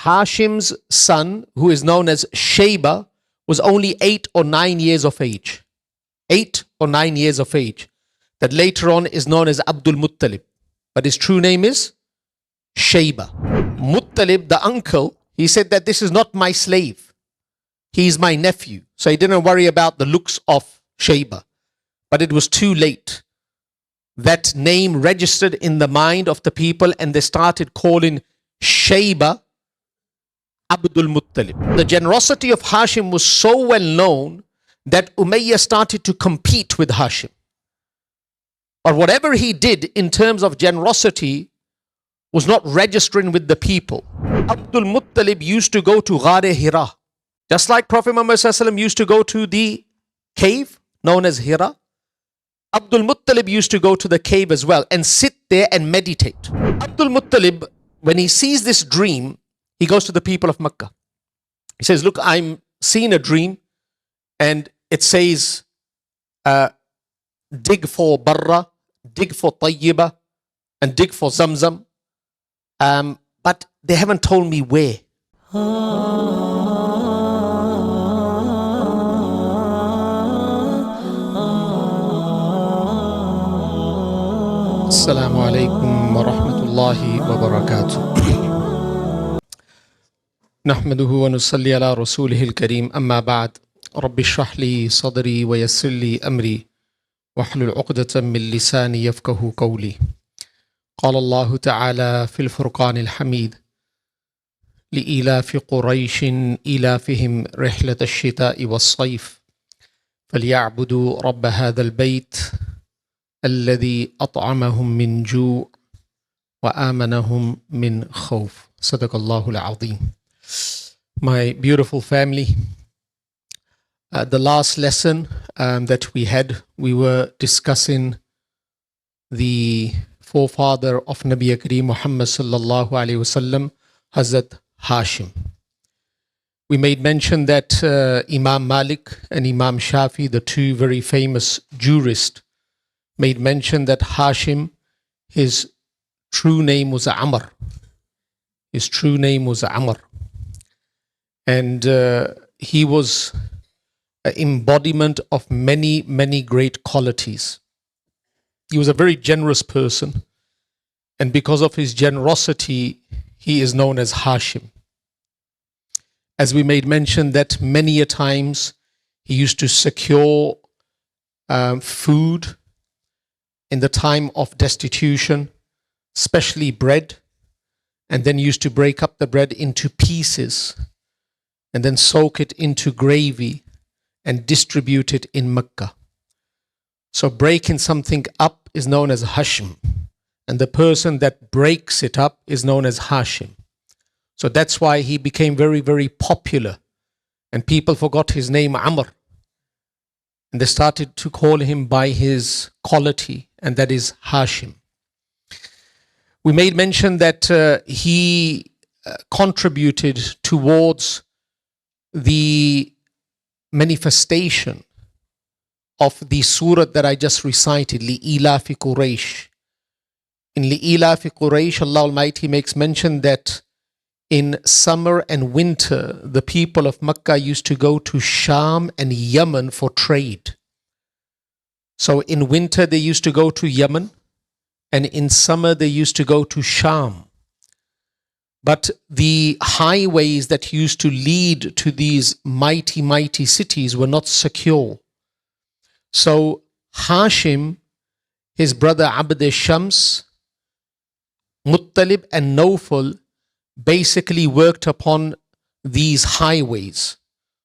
Hashim's son, who is known as Shayba, was only 8 or 9 years of age. 8 or 9 years of age. That later on is known as al-Muttalib. But his true name is Shayba. Muttalib, the uncle, he said that this is not my slave. He is my nephew. So he didn't worry about the looks of Shayba. But it was too late. That name registered in the mind of the people and they started calling Shayba Abdul Muttalib. The generosity of Hashim was so well known that Umayyah started to compete with Hashim. Or whatever he did in terms of generosity was not registering with the people. Abdul Muttalib used to go to Ghar Hira. Just like Prophet Muhammad ﷺ used to go to the cave known as Hira, Abdul Muttalib used to go to the cave as well and sit there and meditate. Abdul Muttalib, when he sees this dream, he goes to the people of Mecca. He says, look, I'm seeing a dream and it says, dig for Barra, dig for Tayyiba, and dig for Zamzam. But they haven't told me where. Assalamu alaikum wa rahmatullahi wa barakatuh. Nahmaduhu wa nusalli ala rasulihil kareem, amma ba'd. Rabbi shrah li sadri wa yassir li amri wahlul 'uqdatan min lisani yafqahu qawli. قال الله تعالى في الفرقان الحميد لإيلاف قريش إيلافهم رحلة الشتاء والصيف فليعبدوا رب هذا البيت الذي أطعمهم من جوع وآمنهم من خوف. صدق الله العظيم. My beautiful family, the last lesson that we had, we were discussing the forefather of Nabi Kareem Muhammad sallallahu alaihi wasallam, Hazrat Hashim. We made mention that Imam Malik and Imam Shafi, the two very famous jurists, made mention that Hashim, his true name was Amr. His true name was Amr. And he was an embodiment of many, many great qualities. He was a very generous person. And because of his generosity, he is known as Hashim. As we made mention that many a times he used to secure food in the time of destitution, especially bread, and then used to break up the bread into pieces and then soak it into gravy and distribute it in Mecca. So breaking something up is known as Hashim, and the person that breaks it up is known as Hashim. So that's why he became very, very popular, and people forgot his name Amr, and they started to call him by his quality, and that is Hashim. We made mention that he contributed towards the manifestation of the surah that I just recited, Li'ilafi Quraysh. In Li'ilafi Quraysh, Allah Almighty makes mention that in summer and winter, the people of Makkah used to go to Sham and Yemen for trade. So in winter, they used to go to Yemen, and in summer, they used to go to Sham. But the highways that used to lead to these mighty, mighty cities were not secure. So Hashim, his brother Abd Shams, Muttalib and Nawfal basically worked upon these highways.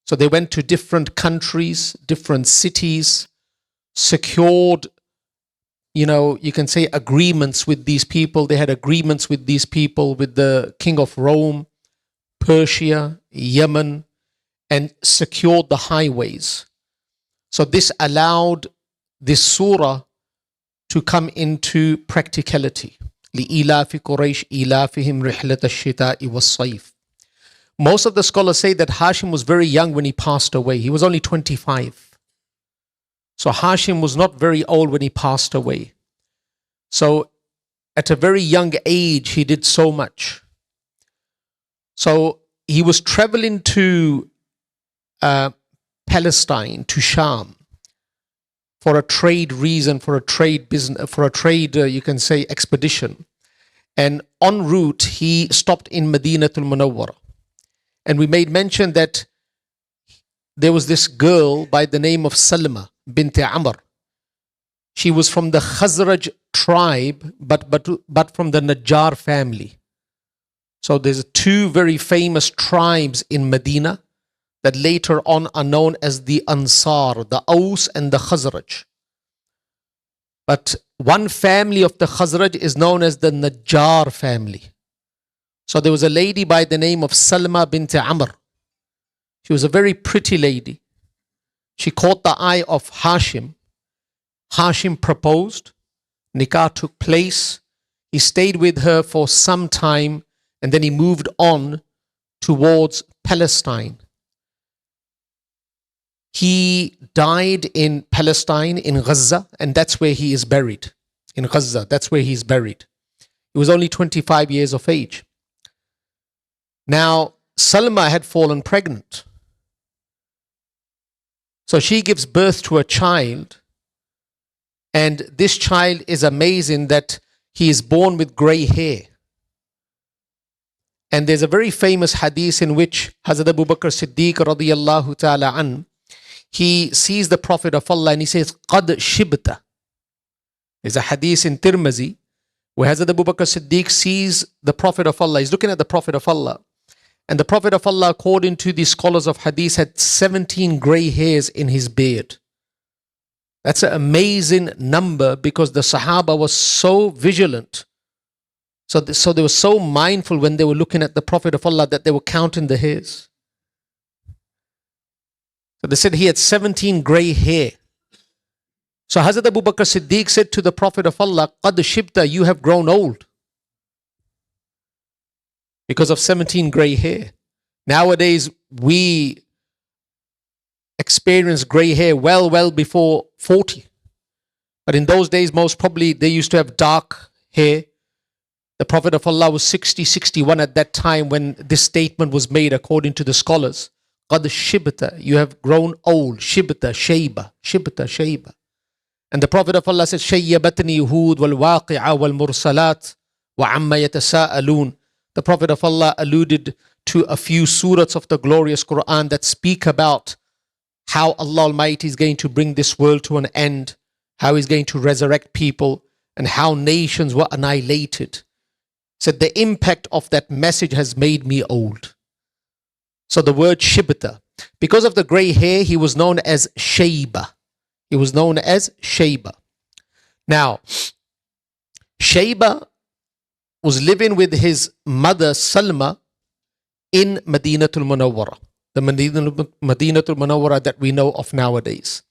So they went to different countries, different cities, secured, you can say agreements with these people. They had agreements with these people, with the king of Rome, Persia, Yemen, and secured the highways. So this allowed this surah to come into practicality. لِإِيلَافِ قُرَيْشِ إِيلَافِهِمْ رِحْلَةَ الشِّتَاءِ وَالصَّيْفِ. Most of the scholars say that Hashim was very young when he passed away. He was only 25. So Hashim was not very old when he passed away. So at a very young age, he did so much. So he was traveling to Palestine, to Sham, for a trade reason, for a trade business, for a trade, you can say, expedition. And en route, he stopped in Madinatul Munawwara. And we made mention that there was this girl by the name of Salma bint Amr. She was from the Khazraj tribe, but from the Najjar family. So there's two very famous tribes in Medina that later on are known as the Ansar, the Aus and the Khazraj. But one family of the Khazraj is known as the Najjar family. So there was a lady by the name of Salma bint Amr. She was a very pretty lady. She caught the eye of Hashim. Hashim proposed. Nikah took place. He stayed with her for some time and then he moved on towards Palestine. He died in Palestine, in Gaza, and that's where he is buried. In Gaza, that's where he is buried. He was only 25 years of age. Now, Salma had fallen pregnant. So she gives birth to a child, and this child is amazing that he is born with grey hair. And there's a very famous hadith in which Hazrat Abu Bakr Siddiq radiyallahu ta'ala an, he sees the Prophet of Allah and he says, Qad shibta. There's a hadith in Tirmizi where Hazrat Abu Bakr Siddiq sees the Prophet of Allah. He's looking at the Prophet of Allah. And the Prophet of Allah, according to the scholars of hadith, had 17 grey hairs in his beard. That's an amazing number because the Sahaba was so vigilant. So they were so mindful when they were looking at the Prophet of Allah that they were counting the hairs. So they said he had 17 grey hair. So Hazrat Abu Bakr Siddiq said to the Prophet of Allah, Qad shibta, you have grown old. Because of 17 grey hair. Nowadays, we experience grey hair well before 40. But in those days, most probably, they used to have dark hair. The Prophet of Allah was 60, 61 at that time when this statement was made according to the scholars. Qad shibta, you have grown old. Shibta, shayba, shibta, shayba. And the Prophet of Allah said, Shayyabatni Hud wal waqi'a wal mursalat wa amma yatasa'alun. The Prophet of Allah alluded to a few surahs of the glorious Quran that speak about how Allah Almighty is going to bring this world to an end, how He's going to resurrect people, and how nations were annihilated. Said the impact of that message has made me old. So the word shibta, because of the grey hair, he was known as Shayba. He was known as Shayba. Now, Shayba was living with his mother Salma in Madinatul Munawwara, the Madinatul Munawwara that we know of nowadays,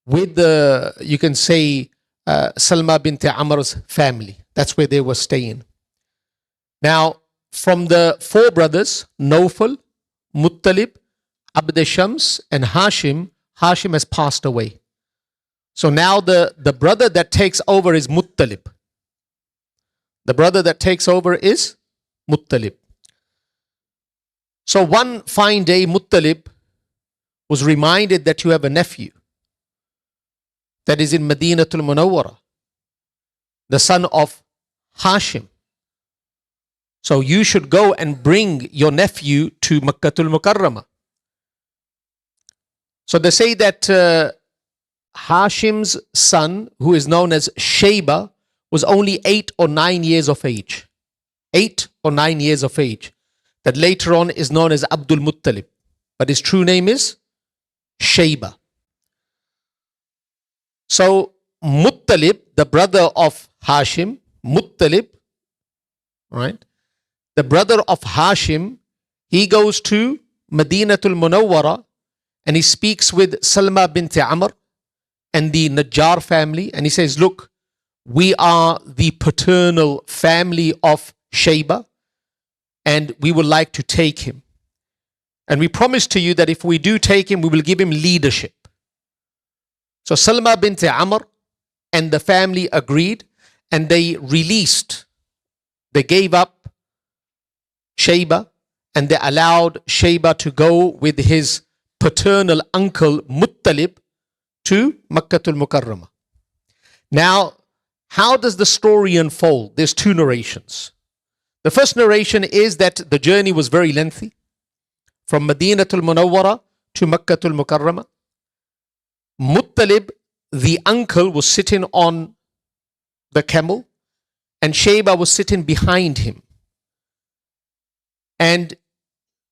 with the, you can say, Salma bint Amr's family. That's where they were staying. Now, from the four brothers, Nawfal, Muttalib, Abd Shams, and Hashim, Hashim has passed away. So now the brother that takes over is Muttalib. The brother that takes over is Muttalib. So one fine day, Muttalib was reminded that you have a nephew that is in Madinatul Munawwara, the son of Hashim. So you should go and bring your nephew to Makkatul Mukarramah. So they say that Hashim's son, who is known as Shayba, was only 8 or 9 years of age. 8 or 9 years of age. That later on is known as Abdul Muttalib. But his true name is Shayba. So Muttalib, the brother of Hashim, Muttalib, right? The brother of Hashim, he goes to Madinatul Munawwara and he speaks with Salma bint Amr and the Najjar family, and he says, look, we are the paternal family of Shayba and we would like to take him. And we promise to you that if we do take him, we will give him leadership. So Salma bint Amr and the family agreed and they released, they gave up Shayba and they allowed Shayba to go with his paternal uncle Muttalib to Makkatul Mukarramah. Now, how does the story unfold? There's two narrations. The first narration is that the journey was very lengthy from Madinatul Munawwara to Makkatul Mukarramah. Muttalib, the uncle, was sitting on the camel and Shayba was sitting behind him. And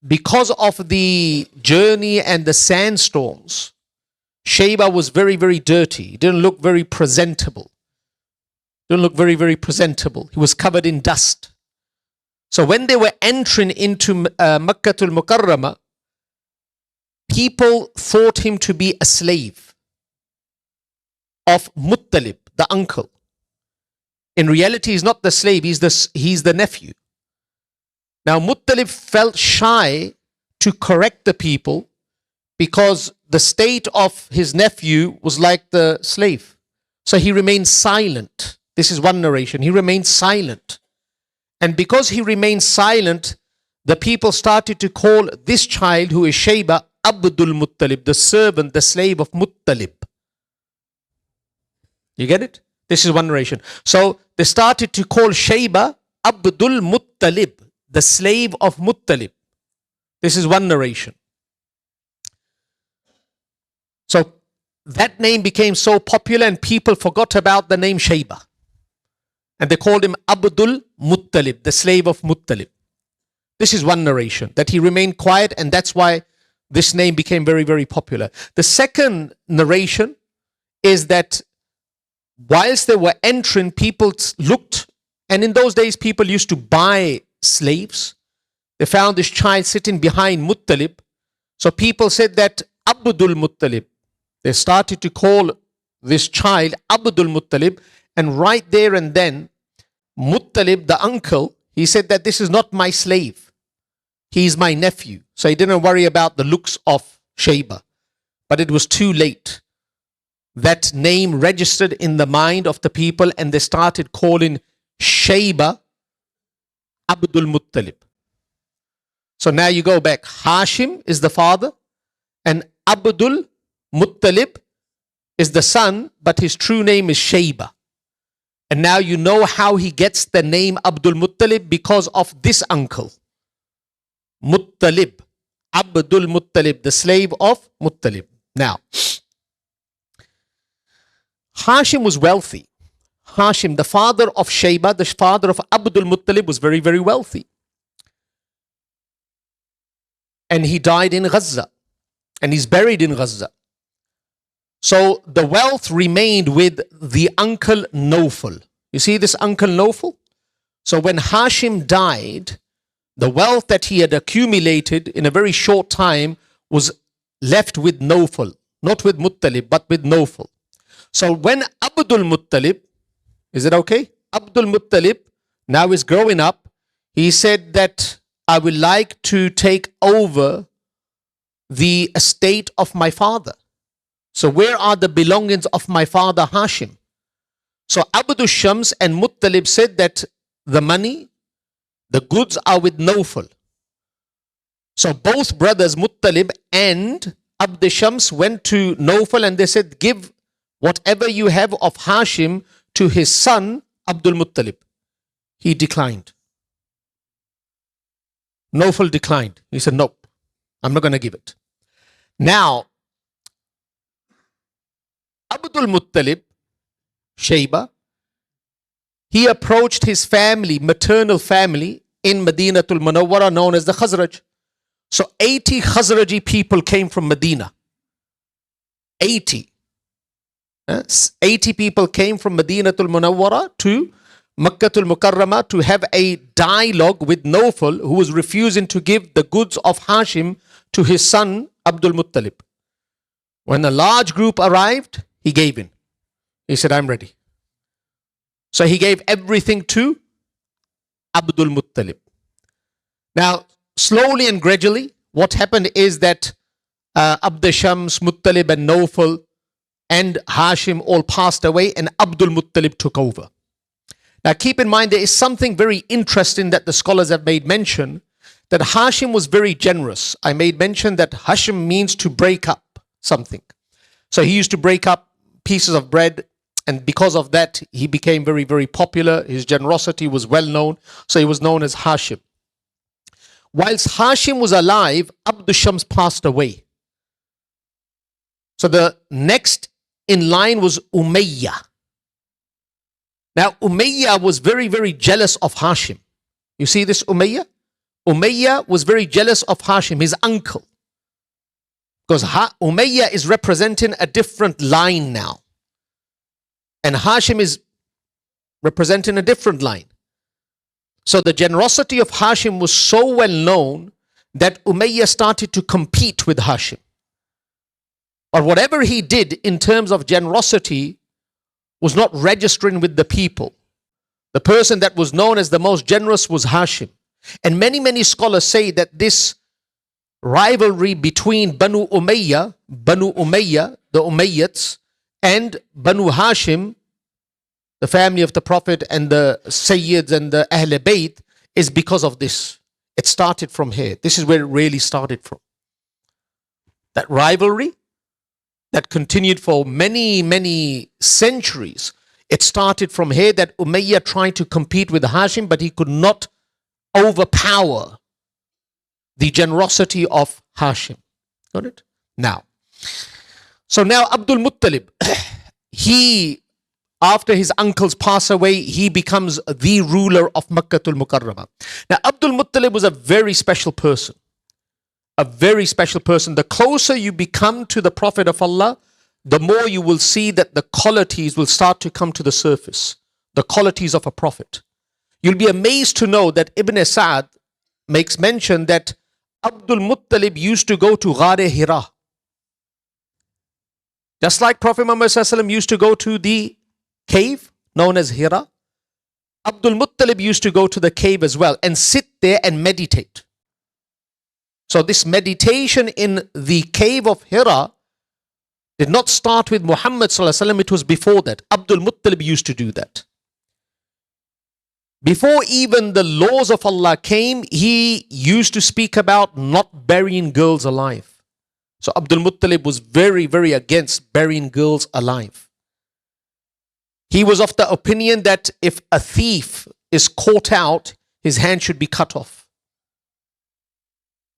because of the journey and the sandstorms, Shayba was very, very dirty. He didn't look very presentable. He was covered in dust. So when they were entering into Makkatul Mukarramah, people thought him to be a slave of Muttalib, the uncle. In reality, he's not the slave, he's the nephew. Now, Muttalib felt shy to correct the people because the state of his nephew was like the slave. So he remained silent. This is one narration. He remained silent. And because he remained silent, the people started to call this child, who is Shayba, Abdul Muttalib, the servant, the slave of Muttalib. You get it? This is one narration. So they started to call Shayba Abdul Muttalib, the slave of Muttalib. This is one narration. So that name became so popular and people forgot about the name Shayba. And they called him Abdul Muttalib, the slave of Muttalib. This is one narration, that he remained quiet and that's why this name became very, very popular. The second narration is that whilst they were entering, people looked, and in those days people used to buy slaves. They found this child sitting behind Muttalib. So people said that Abdul Muttalib. They started to call this child Abdul Muttalib, and right there and then, Muttalib, the uncle, he said that this is not my slave. He is my nephew. So he didn't worry about the looks of Shayba. But it was too late. That name registered in the mind of the people and they started calling Shayba Abdul Muttalib. So now you go back. Hashim is the father and Abdul Muttalib is the son, but his true name is Shayba. And now you know how he gets the name Abdul Muttalib, because of this uncle. Muttalib. Abdul Muttalib, the slave of Muttalib. Now, Hashim was wealthy. Hashim, the father of Shayba, the father of Abdul Muttalib, was very, very wealthy. And he died in Gaza. And he's buried in Gaza. So the wealth remained with the uncle Nawfal. You see this uncle Nawfal? So when Hashim died, the wealth that he had accumulated in a very short time was left with Nawfal. Not with Muttalib, but with Nawfal. So when Abdul Muttalib, is it okay? Abdul Muttalib now is growing up. He said that I would like to take over the estate of my father. So where are the belongings of my father Hashim? So Abdul Shams and Muttalib said that the money, the goods are with Nawfal. So both brothers, Muttalib and Abd Shams, went to Nawfal and they said, give whatever you have of Hashim to his son Abdul Muttalib. He declined. Nawfal declined. He said, nope, I'm not going to give it. Now, Abdul Muttalib, Shayba, he approached his family, maternal family in Madinatul Munawwara, known as the Khazraj. So 80 Khazraji people came from Medina. 80. 80 people came from Madinatul Munawwara to Makkatul Mukarramah to have a dialogue with Nawfal, who was refusing to give the goods of Hashim to his son Abdul Muttalib. When a large group arrived, he gave in. He said, I'm ready. So he gave everything to Abdul Muttalib. Now, slowly and gradually, what happened is that Abd Shams, Muttalib and Nawfal and Hashim all passed away and Abdul Muttalib took over. Now keep in mind, there is something very interesting that the scholars have made mention, that Hashim was very generous. I made mention that Hashim means to break up something. So he used to break up pieces of bread, and because of that, he became very, very popular. His generosity was well known, so he was known as Hashim. Whilst Hashim was alive, Abd Shams passed away. So the next in line was Umayyah. Now, Umayyah was very, very jealous of Hashim. You see this Umayyah? Umayyah was very jealous of Hashim, his uncle. Because Umayyah is representing a different line now. And Hashim is representing a different line. So the generosity of Hashim was so well known that Umayyah started to compete with Hashim. Or whatever he did in terms of generosity was not registering with the people. The person that was known as the most generous was Hashim. And many, many scholars say that this rivalry between Banu Umayyah, the Umayyads, and Banu Hashim, the family of the Prophet and the Sayyids and the Ahl Bayt, is because of this. It started from here. This is where it really started from. That rivalry that continued for many, many centuries. It started from here, that Umayyah tried to compete with Hashim, but he could not overpower the generosity of Hashim. Got it? Now, Abdul Muttalib, he, after his uncles pass away, he becomes the ruler of Makkatul Mukarramah. Now, Abdul Muttalib was a very special person. A very special person. The closer you become to the Prophet of Allah, the more you will see that the qualities will start to come to the surface. The qualities of a prophet. You'll be amazed to know that Ibn Sa'd makes mention that Abdul Muttalib used to go to Ghar-e Hira. Just like Prophet Muhammad ﷺ used to go to the cave known as Hira, Abdul Muttalib used to go to the cave as well and sit there and meditate. So this meditation in the cave of Hira did not start with Muhammad ﷺ, it was before that. Abdul Muttalib used to do that. Before even the laws of Allah came, he used to speak about not burying girls alive. So Abdul Muttalib was very, very against burying girls alive. He was of the opinion that if a thief is caught out, his hand should be cut off.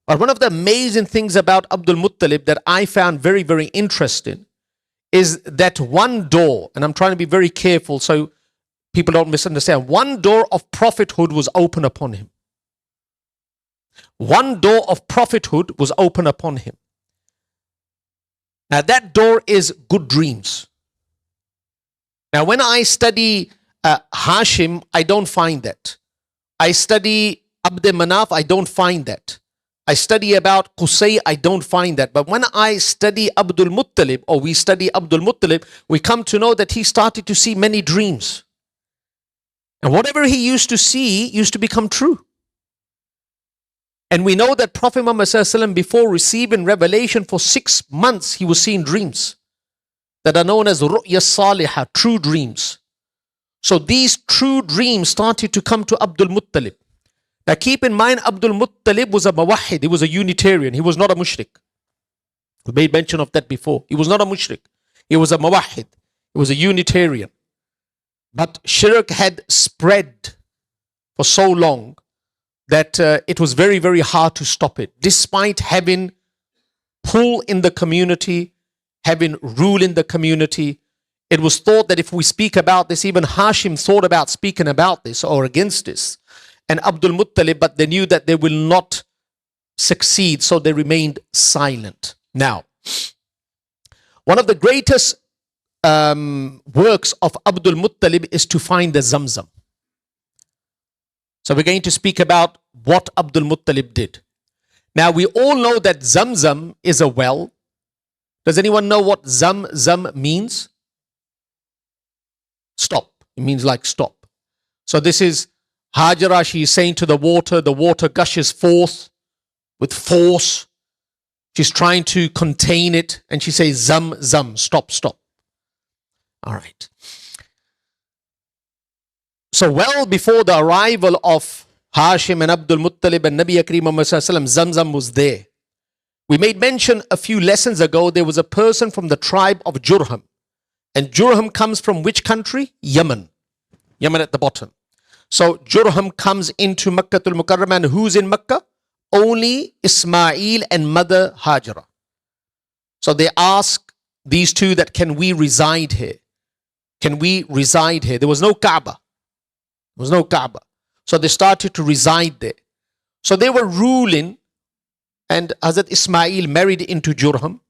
But one of the amazing things about Abdul Muttalib that I found very, very interesting is that one door, and I'm trying to be very careful so people don't misunderstand, one door of prophethood was open upon him. One door of prophethood was open upon him. Now that door is good dreams. Now when I study Hashim, I don't find that. I study Abd Manaf, I don't find that. I study about Qusay, I don't find that. But when I study Abdul Muttalib, or we study Abdul Muttalib, we come to know that he started to see many dreams. And whatever he used to see used to become true. And we know that Prophet Muhammad ﷺ, before receiving revelation for 6 months, he was seeing dreams that are known as ru'ya salihah, true dreams. So these true dreams started to come to Abdul Muttalib. Now keep in mind, Abdul Muttalib was a Mawahid, he was a Unitarian, he was not a Mushrik. We made mention of that before. He was not a Mushrik, he was a Mawahid, he was a Unitarian. But Shirk had spread for so long that it was very, very hard to stop it. Despite having pull in the community, having rule in the community, it was thought that if we speak about this, even Hashim thought about speaking about this or against this. And Abdul Muttalib, but they knew that they will not succeed, so they remained silent. Now, one of the greatest works of Abdul Muttalib is to find the Zamzam. So we're going to speak about what Abdul Muttalib did. Now we all know that Zamzam is a well. Does anyone know what Zam Zam means? Stop. It means like stop. So this is Hajara, she is saying to the water gushes forth with force. She's trying to contain it and she says, Zam Zam, stop, stop. All right. So well before the arrival of Hashim and Abdul Muttalib and Nabi Akrim Muhammad Zamzam was there. We made mention a few lessons ago, there was a person from the tribe of Jurham. And Jurham comes from which country? Yemen. Yemen at the bottom. So Jurham comes into Makkah al-Mukarramah, and who's in Makkah? Only Ismail and mother Hajra. So they ask these two that, can we reside here? Can we reside here? There was no Kaaba. There was no Kaaba. So they started to reside there. So they were ruling, and Hazrat Ismail married into Jurham,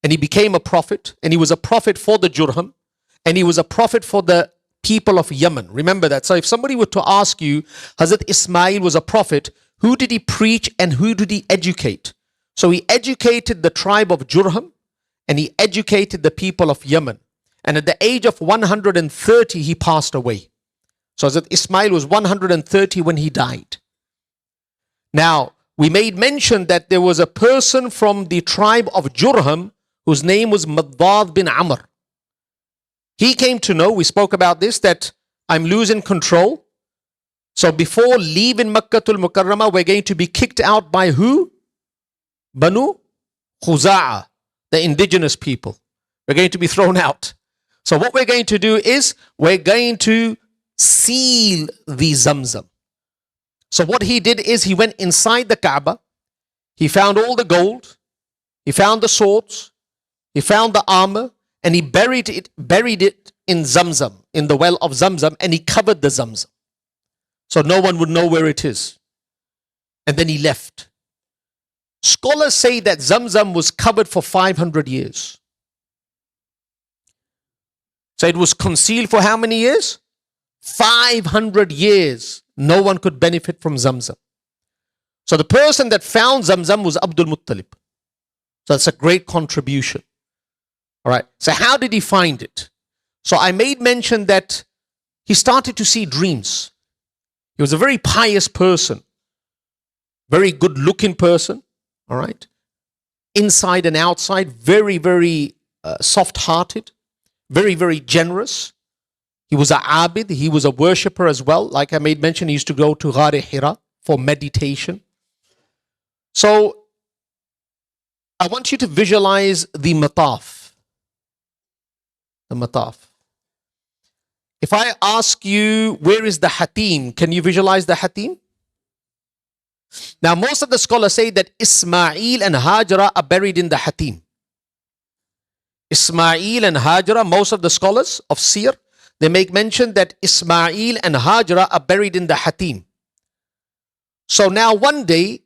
and he became a prophet, and he was a prophet for the Jurham, and he was a prophet for the people of Yemen. Remember that. So if somebody were to ask you, Hazrat Ismail was a prophet, who did he preach and who did he educate? So he educated the tribe of Jurham, and he educated the people of Yemen. And at the age of 130, he passed away. So Hazrat Ismail was 130 when he died. Now, we made mention that there was a person from the tribe of Jurham whose name was Madad bin Amr. He came to know, we spoke about this, that I'm losing control. So before leaving Makkah al-Mukarramah, we're going to be kicked out by who? Banu Khuza'a, the indigenous people. We're going to be thrown out. So what we're going to do is, we're going to seal the Zamzam. So what he did is, he went inside the Kaaba, he found all the gold, he found the swords, he found the armor, and he buried it in Zamzam, in the well of Zamzam, and he covered the Zamzam. So no one would know where it is. And then he left. Scholars say that Zamzam was covered for 500 years. So it was concealed for how many years? 500 years. No one could benefit from Zamzam. So the person that found Zamzam was Abdul Muttalib. So that's a great contribution. All right. So how did he find it? So I made mention that he started to see dreams. He was a very pious person, very good looking person. All right. Inside and outside, very, very soft hearted, very, very generous. He was a abid, he was a worshipper as well. Like I made mention, he used to go to Ghar Hira for meditation. So I want you to visualize the mataf. The mataf. If I ask you, where is the hatim? Can you visualize the hatim? Now most of the scholars say that Ismail and Hajra are buried in the hatim. Ismail and Hajra, most of the scholars of Seer, they make mention that Ismail and Hajra are buried in the hatim. So now one day,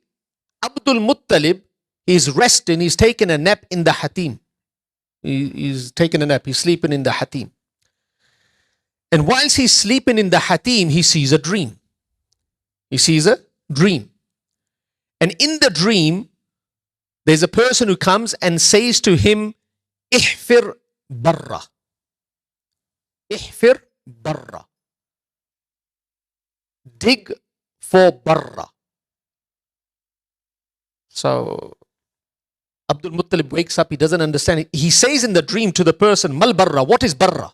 Abdul Muttalib, he's resting, he's taking a nap in the hatim. He's taking a nap, he's sleeping in the hatim. And whilst he's sleeping in the hatim, he sees a dream. He sees a dream. And in the dream, there's a person who comes and says to him, Ihfir barra. Ihfir barra. Dig for barra. So Abdul Muttalib wakes up, he doesn't understand it. He says in the dream to the person, Mal barra, what is barra?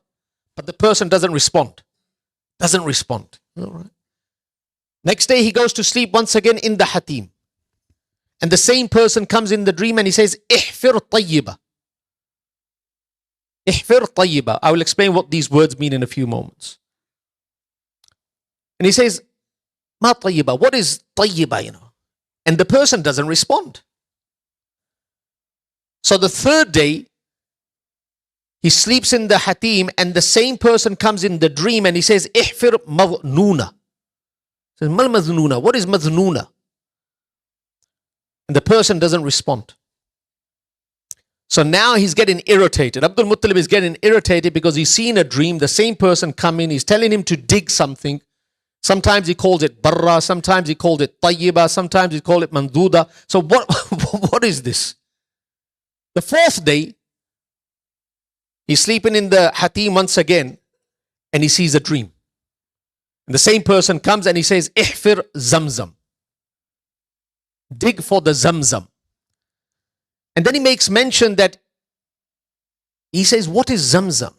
But the person doesn't respond. Doesn't respond. All right. Next day he goes to sleep once again in the hatim. And the same person comes in the dream and he says, Ihfir tayyiba. Ihfir tayyiba. I will explain what these words mean in a few moments. And he says, Ma tayyiba. What is tayyiba, And the person doesn't respond. So the third day, he sleeps in the hatim and the same person comes in the dream and he says, Ihfir madhnuna. He says, Mal madhnuna. What is madhnuna? And the person doesn't respond. So now he's getting irritated. Abdul Muttalib is getting irritated because he's seen a dream. The same person come in, he's telling him to dig something. Sometimes he calls it barra, sometimes he called it tayyiba, sometimes he called it manduda. So what is this? The fourth day, he's sleeping in the hatim once again and he sees a dream. And the same person comes and he says, Ihfir Zamzam. Dig for the Zamzam. And then he makes mention that, he says, what is Zamzam?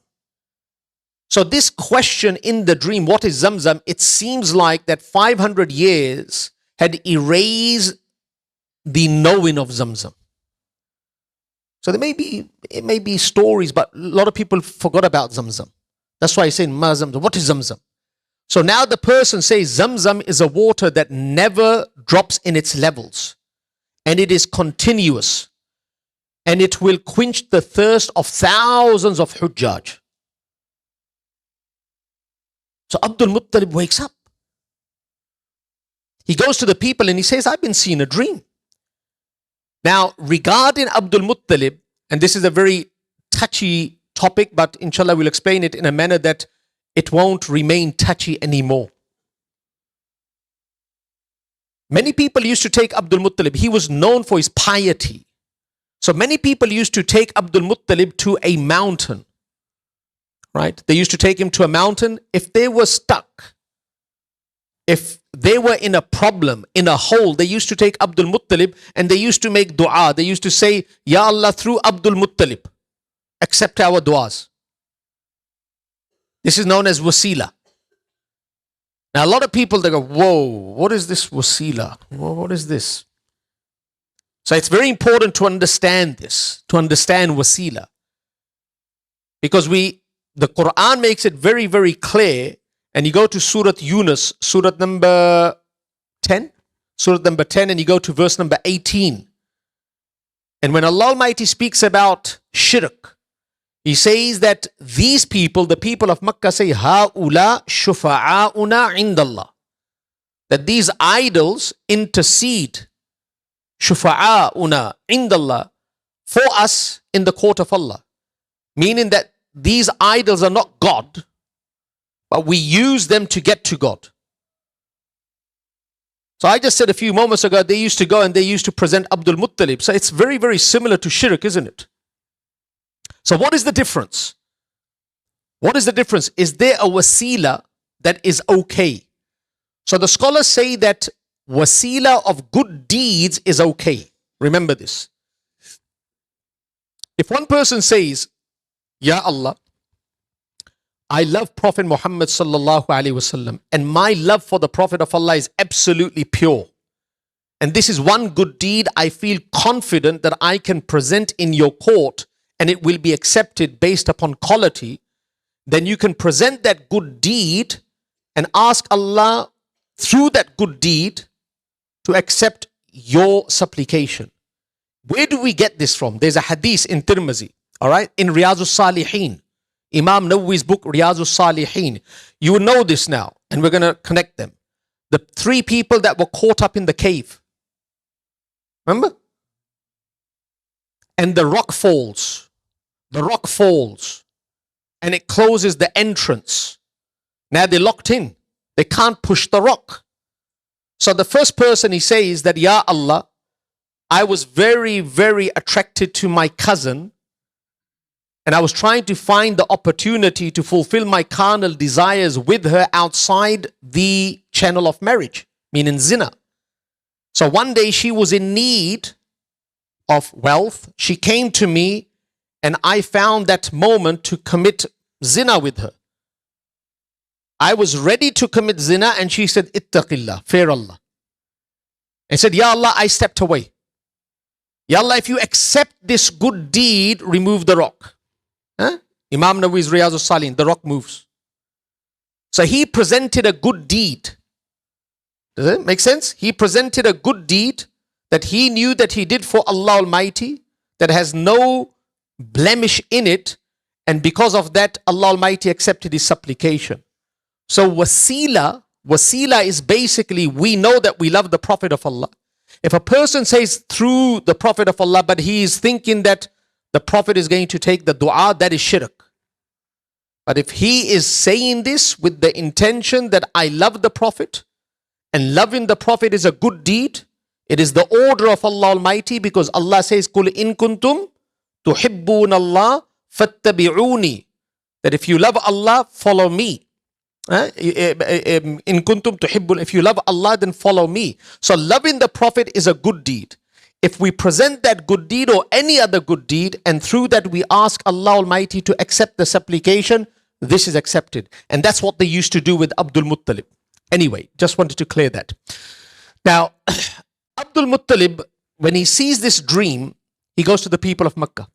So this question in the dream, what is Zamzam? It seems like that 500 years had erased the knowing of Zamzam. So it may be stories, but a lot of people forgot about Zamzam. That's why I say, Ma Zamzam, what is Zamzam? So now the person says Zamzam is a water that never drops in its levels. And it is continuous. And it will quench the thirst of thousands of Hujjaj. So Abdul-Muttalib wakes up. He goes to the people and he says, I've been seeing a dream. Now, regarding Abdul-Muttalib, and this is a very touchy topic, but inshallah we'll explain it in a manner that it won't remain touchy anymore. Many people used to take Abdul-Muttalib. He was known for his piety. So many people used to take Abdul-Muttalib to a mountain. Right? They used to take him to a mountain. If they were stuck, if they were in a problem, in a hole, they used to take Abdul-Muttalib and they used to make dua. They used to say, Ya Allah, through Abdul-Muttalib, accept our duas. This is known as wasila. Now, a lot of people, they go, whoa, what is this wasila? What is this? So it's very important to understand this, to understand wasila. Because the Quran makes it very, very clear. And you go to Surah Yunus, Surah number 10. Surah number 10, and you go to verse number 18. And when Allah Almighty speaks about shirk, He says that these people, the people of Makkah, say, Ha'ula shufa'a'una indallah. That these idols intercede, shufa'a'una indallah, for us in the court of Allah. Meaning that these idols are not God, but we use them to get to God. So I just said a few moments ago, they used to go and they used to present Abdul-Muttalib. So it's very, very similar to shirk, isn't it? So what is the difference? What is the difference? Is there a wasila that is okay? So the scholars say that wasila of good deeds is okay. Remember this. If one person says, Ya Allah, I love Prophet Muhammad sallallahu alaihi wasallam, and my love for the Prophet of Allah is absolutely pure. And this is one good deed I feel confident that I can present in your court and it will be accepted based upon quality. Then you can present that good deed and ask Allah through that good deed to accept your supplication. Where do we get this from? There's a hadith in Tirmizi, all right, in Riyadus Salihin. Imam Nawawi's book, Riyadus Salihin. You will know this now, and we're going to connect them. The three people that were caught up in the cave. Remember? And the rock falls. The rock falls. And it closes the entrance. Now they're locked in. They can't push the rock. So the first person, he says that, Ya Allah, I was very, very attracted to my cousin. And I was trying to find the opportunity to fulfill my carnal desires with her outside the channel of marriage, meaning zina. So one day she was in need of wealth. She came to me and I found that moment to commit zina with her. I was ready to commit zina and she said, Ittaqillah, fear Allah. And said, Ya Allah, I stepped away. Ya Allah, if you accept this good deed, remove the rock. Huh? Imam Nawawi's Riyadus Salihin, the rock moves. So he presented a good deed. Does it make sense? He presented a good deed that he knew that he did for Allah Almighty, that has no blemish in it, and because of that, Allah Almighty accepted his supplication. So wasila is basically, we know that we love the Prophet of Allah. If a person says through the Prophet of Allah, but he is thinking that the Prophet is going to take the dua, that is shirk. But if he is saying this with the intention that I love the Prophet, and loving the Prophet is a good deed, it is the order of Allah Almighty, because Allah says, Qul in kuntum tuhibbun Allah fattabi'uni. That if you love Allah, follow me. In kuntum tuhibbun, if you love Allah, then follow me. So loving the Prophet is a good deed. If we present that good deed or any other good deed, and through that we ask Allah Almighty to accept the supplication, this is accepted. And that's what they used to do with Abdul Muttalib. Anyway, just wanted to clear that. Now, Abdul Muttalib, when he sees this dream, he goes to the people of Mecca.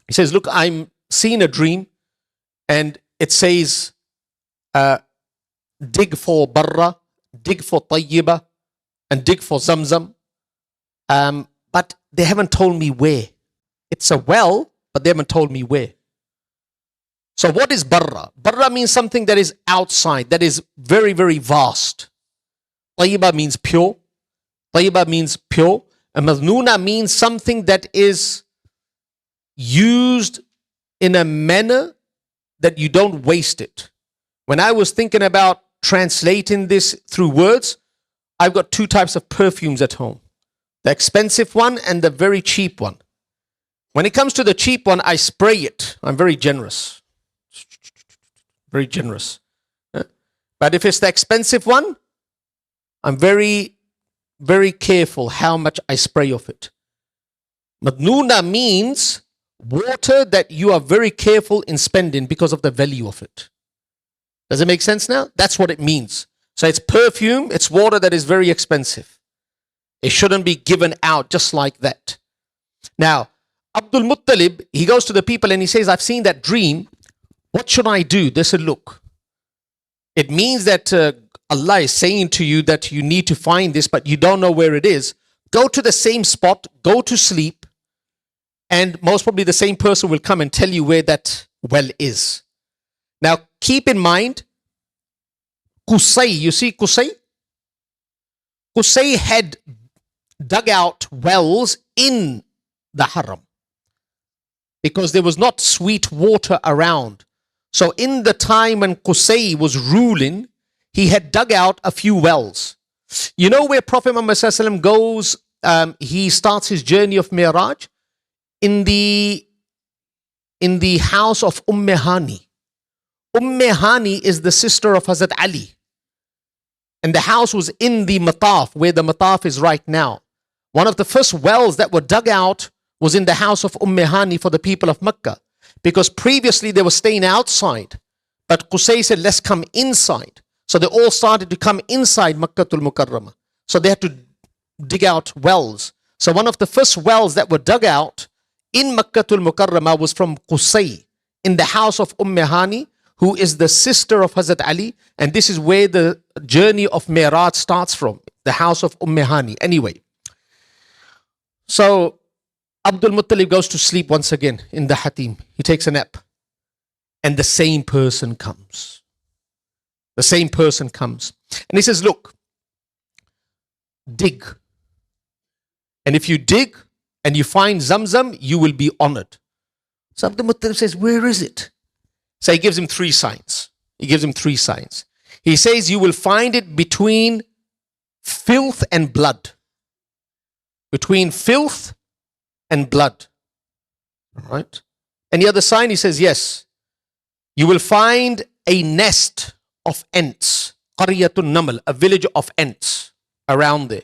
He says, look, I'm seeing a dream and it says, dig for Barra, dig for Tayyiba, and dig for Zamzam. But they haven't told me where. It's a well, but they haven't told me where. So what is Barra? Barra means something that is outside, that is very, very vast. Tayyiba means pure. Tayyiba means pure. And Madnuna means something that is used in a manner that you don't waste it. When I was thinking about translating this through words, I've got two types of perfumes at home. The expensive one and the very cheap one. When it comes to the cheap one, I spray it. I'm very generous. Very generous. But if it's the expensive one, I'm very, very careful how much I spray of it. Madnuna means water that you are very careful in spending because of the value of it. Does it make sense now? That's what it means. So it's perfume, it's water that is very expensive. It shouldn't be given out just like that. Now, Abdul Muttalib, he goes to the people and he says, I've seen that dream. What should I do? They said, look, it means that Allah is saying to you that you need to find this, but you don't know where it is. Go to the same spot, go to sleep, and most probably the same person will come and tell you where that well is. Now, keep in mind, Qusay, you see Qusay? Qusay had dug out wells in the Haram because there was not sweet water around. So in the time when Qusay was ruling, he had dug out a few wells. You know where Prophet Muhammad ﷺ goes, he starts his journey of Miraj? In the house of Hani. Hani is the sister of Hazrat Ali. And the house was in the Mataf, where the Mataf is right now. One of the first wells that were dug out was in the house of Hani for the people of Mecca. Because previously they were staying outside. But Qusay said, let's come inside. So they all started to come inside Makkatul Mukarramah. So they had to dig out wells. So one of the first wells that were dug out in Makkatul Mukarramah was from Qusay, in the house of Hani, who is the sister of Hazrat Ali. And this is where the journey of Mi'raj starts from, the house of Hani. Anyway, so Abdul Muttalib goes to sleep once again in the Hatim. He takes a nap. And the same person comes. The same person comes. And he says, look, dig. And if you dig and you find Zamzam, you will be honored. So Abdul Muttalib says, where is it? So he gives him three signs. He gives him three signs. He says, you will find it between filth and blood. Between filth and blood. All right. And the other sign, he says, yes, you will find a nest of ants. Qaryatun Namal, a village of ants around there.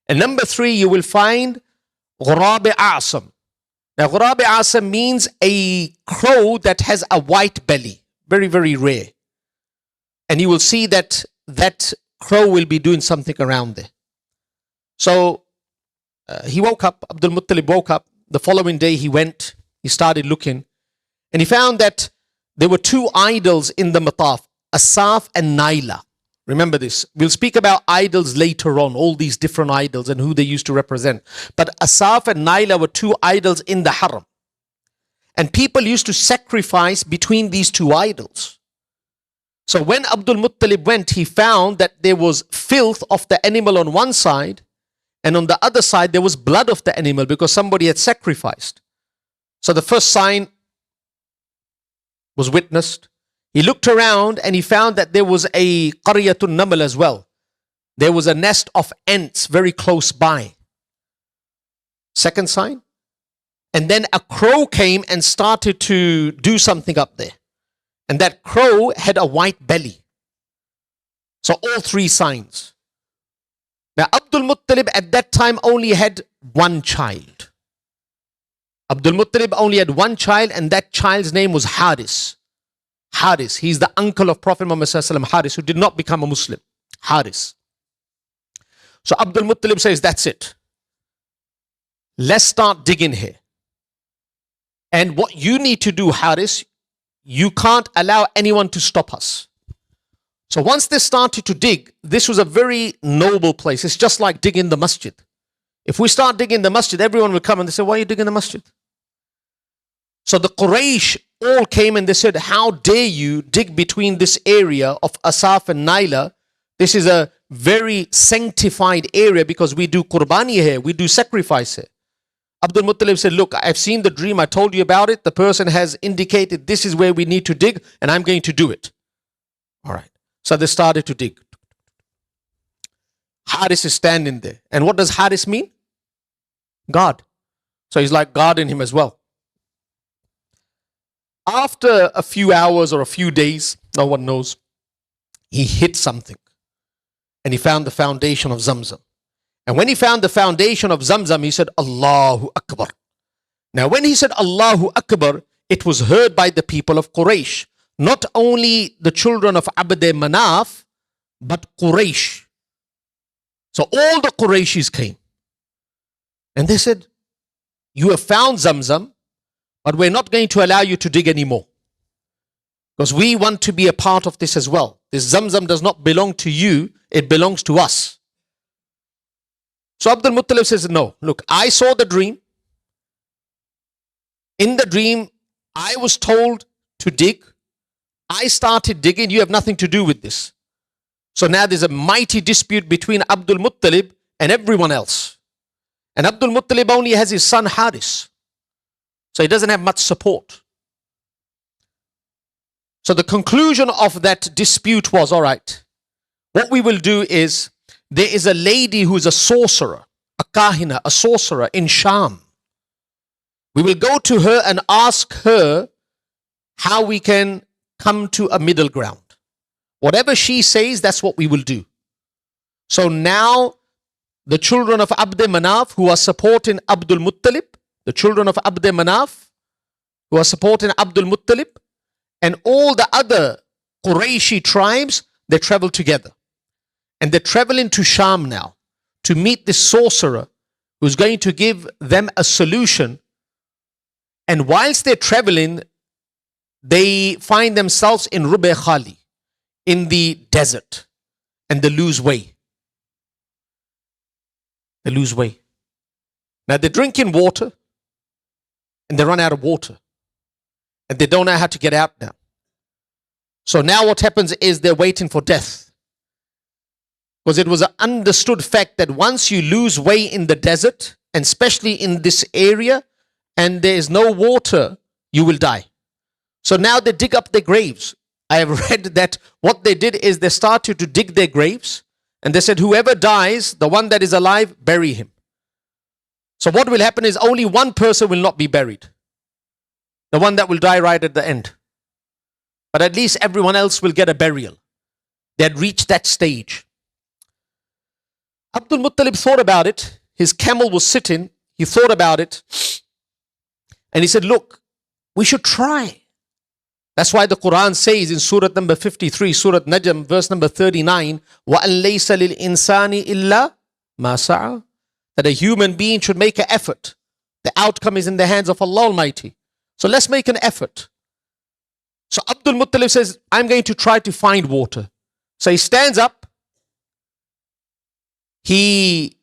And number three, you will find Ghurab Asam. Now, Ghurab Asam means a crow that has a white belly. Very, very rare. And you will see that that crow will be doing something around there. So, he woke up, Abdul Muttalib woke up. The following day he went, he started looking. And he found that there were two idols in the Mataf, Asaf and Naila. Remember this. We'll speak about idols later on, all these different idols and who they used to represent. But Asaf and Naila were two idols in the Haram. And people used to sacrifice between these two idols. So when Abdul Muttalib went, he found that there was filth of the animal on one side, and on the other side there was blood of the animal because somebody had sacrificed. So the first sign was witnessed. He looked around and he found that there was a Qaryatun Namal as well. There was a nest of ants very close by. Second sign. And then a crow came and started to do something up there. And that crow had a white belly. So all three signs. Now Abdul Muttalib at that time only had one child. Abdul Muttalib only had one child, and that child's name was Haris. Haris. He's the uncle of Prophet Muhammad sallallahu alaihi wasallam, Haris, who did not become a Muslim. Haris. So Abdul Muttalib says, that's it. Let's start digging here. And what you need to do, Haris, you can't allow anyone to stop us. So once they started to dig, this was a very noble place. It's just like digging the masjid. If we start digging the masjid, everyone will come and they say, why are you digging the masjid? So the Quraysh all came and they said, how dare you dig between this area of Asaf and Naila? This is a very sanctified area because we do qurbani here, we do sacrifice here. Abdul Muttalib said, look, I've seen the dream, I told you about it. The person has indicated this is where we need to dig and I'm going to do it. All right. So they started to dig. Haris is standing there. And what does Haris mean? God. So he's like God in him as well. After a few hours or a few days, no one knows, he hit something. And he found the foundation of Zamzam. And when he found the foundation of Zamzam, he said, Allahu Akbar. Now when he said Allahu Akbar, it was heard by the people of Quraysh. Not only the children of Abd Manaf, but Quraysh. So all the Qurayshis came. And they said, you have found Zamzam, but we're not going to allow you to dig anymore. Because we want to be a part of this as well. This Zamzam does not belong to you, it belongs to us. So Abdul Muttalib says, no, look, I saw the dream. In the dream, I was told to dig. I started digging, you have nothing to do with this. So now there's a mighty dispute between Abdul Muttalib and everyone else. And Abdul Muttalib only has his son Haris. So he doesn't have much support. So the conclusion of that dispute was, all right, what we will do is, there is a lady who is a sorcerer, a kahina, a sorcerer in Sham. We will go to her and ask her how we can come to a middle ground. Whatever she says, that's what we will do. So now the children of Abd Manaf who are supporting Abdul Muttalib, the children of Abd Manaf who are supporting Abdul Muttalib, and all the other Qurayshi tribes, they travel together. And they're traveling to Sham now to meet this sorcerer who's going to give them a solution. And whilst they're traveling, they find themselves in Rub-e Khali, in the desert, and they lose way. They lose way. Now they're drinking water, and they run out of water. And they don't know how to get out now. So now what happens is they're waiting for death. Because it was an understood fact that once you lose way in the desert, and especially in this area, and there is no water, you will die. So now they dig up their graves. I have read that what they did is they started to dig their graves, and they said, whoever dies, the one that is alive, bury him. So what will happen is only one person will not be buried. The one that will die right at the end. But at least everyone else will get a burial. They had reached that stage. Abdul Muttalib thought about it. His camel was sitting. He thought about it. And he said, look, we should try. That's why the Quran says in Surah number 53, Surah Najm, verse number 39, وَأَن لَيْسَ لِلْإِنسَانِ إِلَّا مَا سَعَى. That a human being should make an effort. The outcome is in the hands of Allah Almighty. So let's make an effort. So Abdul Muttalib says, I'm going to try to find water. So he stands up. He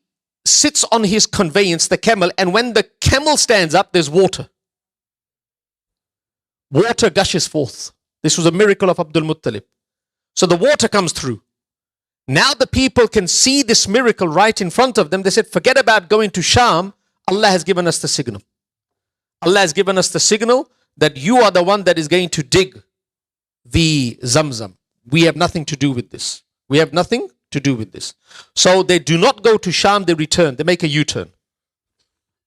sits on his conveyance, the camel, and when the camel stands up, there's water. Water gushes forth. This was a miracle of Abdul Muttalib. So the water comes through. Now the people can see this miracle right in front of them. They said, forget about going to Sham. Allah has given us the signal. Allah has given us the signal that you are the one that is going to dig the Zamzam. We have nothing to do with this. We have nothing to do with this. So they do not go to Sham, they return. They make a U-turn.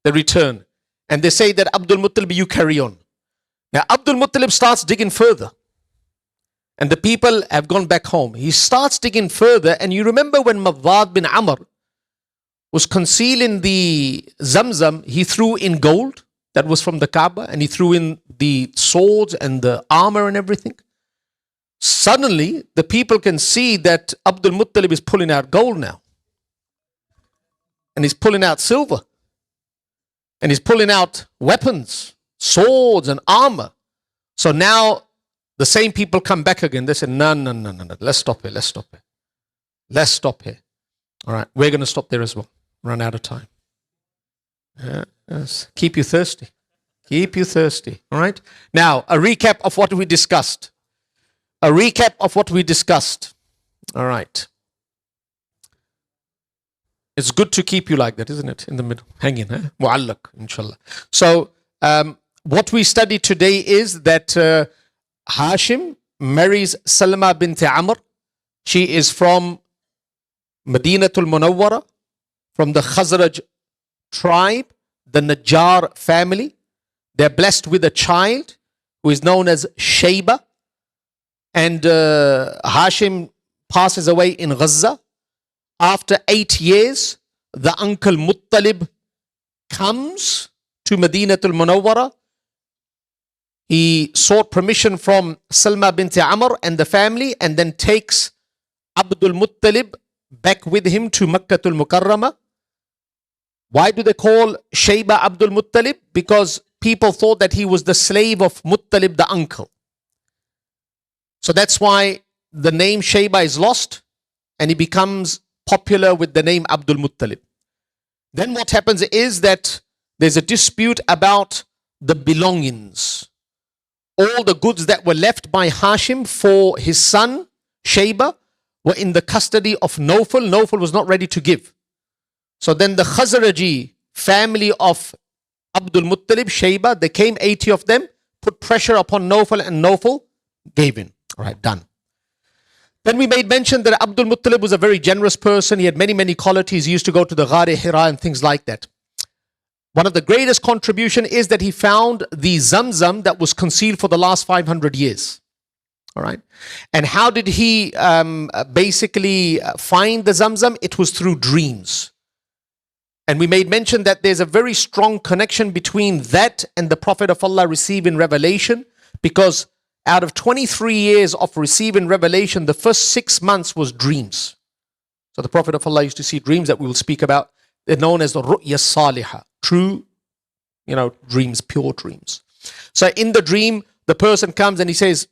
They return. And they say that Abdul Muttalib, you carry on. Now Abdul Muttalib starts digging further. And the people have gone back home. He starts digging further. And you remember when Mawad bin Amr was concealing the Zamzam, he threw in gold that was from the Kaaba. And he threw in the swords and the armor and everything. Suddenly, the people can see that Abdul Muttalib is pulling out gold now. And he's pulling out silver. And he's pulling out weapons, swords and armor. So now the same people come back again. They say, no. Let's stop here. Let's stop here. All right, we're going to stop there as well. Run out of time. Yes. Keep you thirsty. All right. Now, a recap of what we discussed. All right. It's good to keep you like that, isn't it? In the middle. Hang in, Mu'allaq, inshallah. So, what we studied today is that Hashim marries Salma bint Amr. She is from Madinatul Munawwara, from the Khazraj tribe, the Najjar family. They're blessed with a child who is known as Shayba. And Hashim passes away in Gaza. After 8 years, the uncle Muttalib comes to Madinatul Munawwara. He sought permission from Salma bint Amr and the family, and then takes Abdul Muttalib back with him to Makkatul Mukarramah. Why do they call Shayba Abdul Muttalib? Because people thought that he was the slave of Muttalib, the uncle. So that's why the name Shayba is lost, and he becomes popular with the name Abdul Muttalib. Then what happens is that there's a dispute about the belongings. All the goods that were left by Hashim for his son, Shayba, were in the custody of Nawfal. Nawfal was not ready to give. So then the Khazraji family of Abdul Muttalib, Shayba, they came 80 of them, put pressure upon Nawfal, and Nawfal gave in. All right, done. Then we made mention that Abdul Muttalib was a very generous person. He had many qualities. He used to go to the Ghar Hira and things like that. One of the greatest contribution is that he found the Zamzam that was concealed for the last 500 years. All right. And how did he basically find the Zamzam? It was through dreams. And we made mention that there's a very strong connection between that and the Prophet of Allah receiving revelation, because out of 23 years of receiving revelation, the first 6 months was dreams. So the Prophet of Allah used to see dreams that we will speak about. They're known as the ru'ya salihah, true, dreams, pure dreams. So in the dream, the person comes and he says,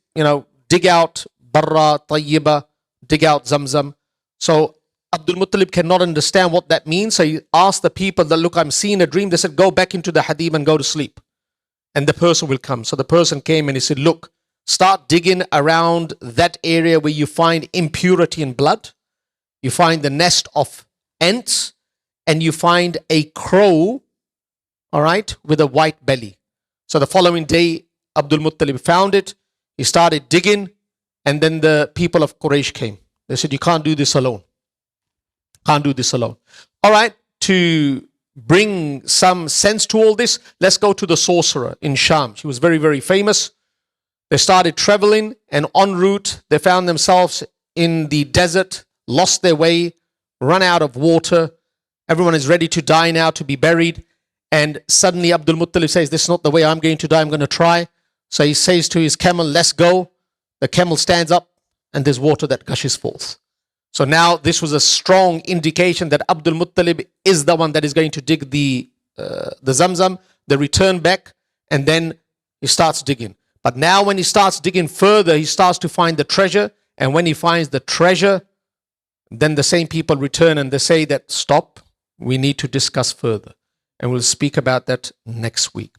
dig out barra, tayyiba, dig out Zamzam. So Abdul Muttalib cannot understand what that means. So he asked the people that, look, I'm seeing a dream. They said, go back into the hadith and go to sleep. And the person will come. So the person came and he said, look, start digging around that area where you find impurity in blood. You find the nest of ants, and you find a crow, all right, with a white belly. So the following day, Abdul Muttalib found it. He started digging, and then the people of Quraysh came. They said, you can't do this alone. All right, to bring some sense to all this, let's go to the sorcerer in Sham. She was very famous. They started traveling, and en route, they found themselves in the desert, lost their way, run out of water. Everyone is ready to die now, to be buried. And suddenly Abdul Muttalib says, this is not the way I'm going to die, I'm going to try. So he says to his camel, let's go. The camel stands up, and there's water that gushes forth. So now this was a strong indication that Abdul Muttalib is the one that is going to dig the Zamzam. They return back, and then he starts digging. But now when he starts digging further, he starts to find the treasure. And when he finds the treasure, then the same people return and they say that, stop, we need to discuss further. And we'll speak about that next week.